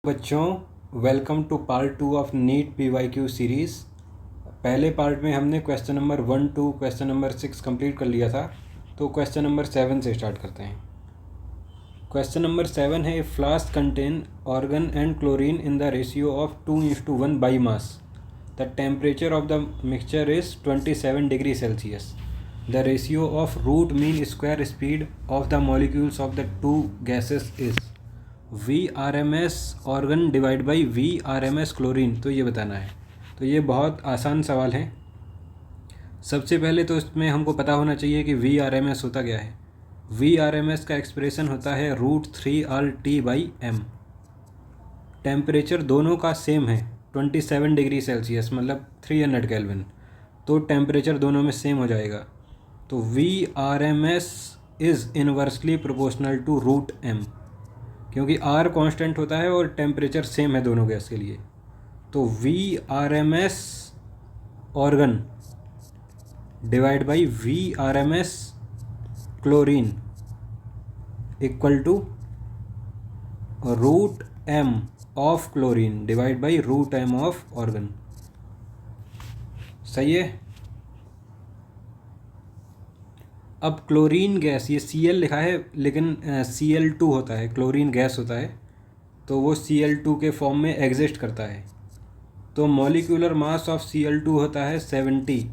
बच्चों, welcome to part 2 of NEET PYQ series. पहले part में हमने question number 1 to question number 6 complete कर लिया था। तो क्वेश्चन नंबर 7 से स्टार्ट करते हैं। क्वेश्चन नंबर 7 है, flask contain argon and chlorine in the ratio of 2:1 by mass. The temperature of the mixture is 27 degree Celsius. The ratio of root mean square speed of the molecules of the two gases is VRMS argon divide by VRMS chlorine. तो ये बताना है। तो ये बहुत आसान सवाल है। सबसे पहले तो इसमें हमको पता होना चाहिए कि VRMS होता क्या है। VRMS का एक्सप्रेशन होता है √3RT/m। टेम्परेचर दोनों का सेम है 27 डिग्री सेल्सियस, मतलब 300 केल्विन। तो टेम्परेचर दोनों में सेम हो जाएगा। तो VRMS इज़ इनवर्सली प्रोपोर्शनल टू √m, क्योंकि R कांस्टेंट होता है और टेम्परेचर सेम है दोनों गैस के लिए। तो VRMS argon divide by VRMS chlorine equal to √m of chlorine divide by √m of argon. सही है। अब क्लोरीन गैस, ये Cl लिखा है लेकिन Cl2 होता है, क्लोरीन गैस होता है, तो वो Cl2 के फॉर्म में एग्जिस्ट करता है। तो मॉलिक्यूलर मास ऑफ Cl2 होता है 70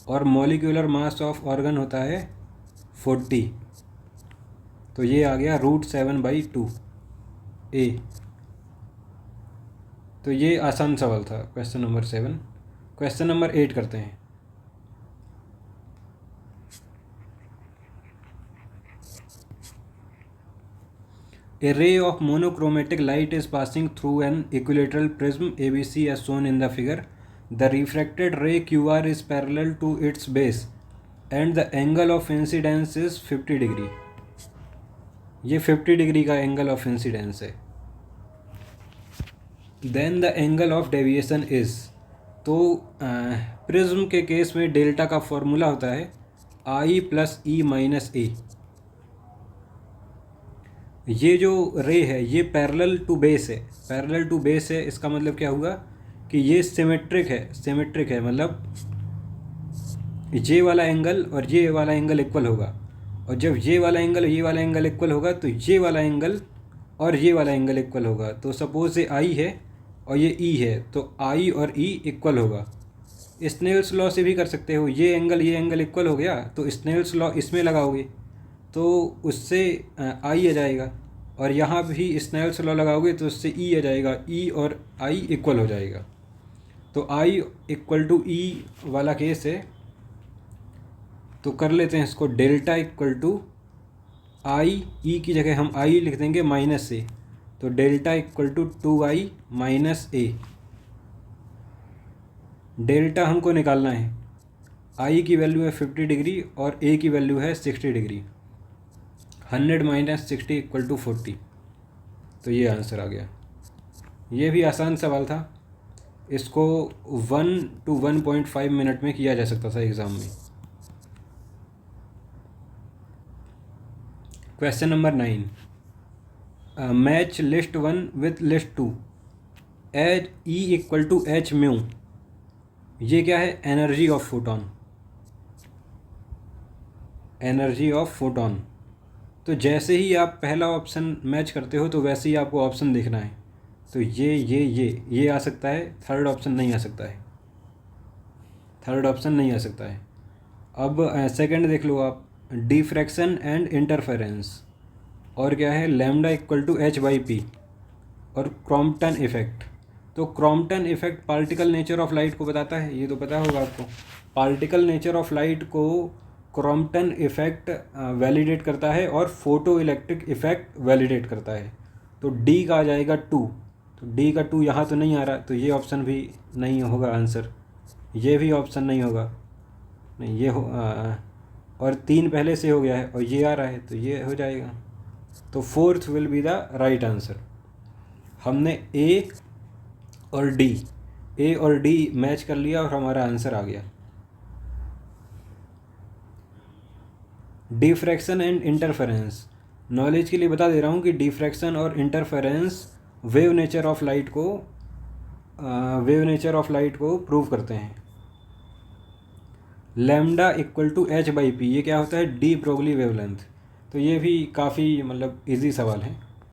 और मॉलिक्यूलर मास ऑफ ऑर्गन होता है 40। तो ये आ गया √7/2 A। तो ये आसान सवाल था क्वेश्चन नंबर 7। क्वेश्चन नंबर 8 करते हैं। A ray of monochromatic light is passing through an equilateral prism ABC as shown in the figure. The refracted ray QR is parallel to its base and the angle of incidence is 50 degree. ये 50 degree का angle of incidence है। Then the angle of deviation is, तो prism के case में delta का formula होता है I + E - A। ये जो रे है ये पैरेलल टू बेस है। पैरेलल टू बेस है, इसका मतलब क्या हुआ कि ये सिमेट्रिक है। सिमेट्रिक है मतलब ये वाला एंगल और ये वाला एंगल इक्वल होगा, और जब ये वाला एंगल इक्वल होगा तो ये वाला एंगल और ये वाला एंगल इक्वल होगा। तो सपोज ये I है और ये E है, तो I और E इक्वल होगा। स्नेल्स लॉ से भी कर सकते हो, ये एंगल इक्वल हो गया तो स्नेल्स लॉ इसमें लगाओगे तो उससे I आ जाएगा, और यहाँ भी स्नेल्स लॉ लगाओगे तो उससे E आ जाएगा। E और I इक्वल हो जाएगा। तो I = E वाला केस है, तो कर लेते हैं इसको। डेल्टा = I, E की जगह हम I लिख देंगे -A, तो डेल्टा = 2I - A। डेल्टा हमको निकालना है। I की वैल्यू है 50 डिग्री और A की वैल्यू है 60 डिग्री। 100 - 60 = 40। तो ये आंसर आ गया। ये भी आसान सवाल था। इसको 1 to 1.5 मिनट में किया जा सकता था एग्ज़ाम में। Question number 9, match list 1 with list 2 as E = h/μ। ये क्या है? Energy of photon. Energy of photon. तो जैसे ही आप पहला ऑप्शन मैच करते हो तो वैसे ही आपको ऑप्शन देखना है। तो ये आ सकता है, थर्ड ऑप्शन नहीं आ सकता है। थर्ड ऑप्शन नहीं आ सकता है। अब सेकंड देख लो आप, डिफ्रैक्शन एंड इंटरफेरेंस, और क्या है? लैम्डा = h/p, और क्रॉम्पटन इफेक्ट। तो Crompton effect particle nature of light को बताता है, ये तो पता होगा आपको। पार्टिकल नेचर ऑफ लाइट को क्रॉम्पटन इफेक्ट वैलिडेट करता है और फोटो इलेक्ट्रिक इफेक्ट वैलिडेट करता है। तो डी का आ जाएगा 2। तो डी का 2 यहाँ तो नहीं आ रहा, तो ये ऑप्शन भी नहीं होगा आंसर। ये भी ऑप्शन नहीं होगा, नहीं ये और 3 पहले से हो गया है और ये आ रहा है, तो ये हो जाएगा। तो fourth will be the right answer. हमने ए और डी मैच कर लिया और हमारा आंसर आ गया। डिफ्रैक्शन एंड इंटरफेरेंस, नॉलेज के लिए बता दे रहा हूँ कि डिफ्रैक्शन और interference wave nature of light को प्रूव करते हैं। लैम्डा इक्वल टू h/p, ये क्या होता है? De Broglie wavelength. तो ये भी काफ़ी मतलब इजी सवाल है।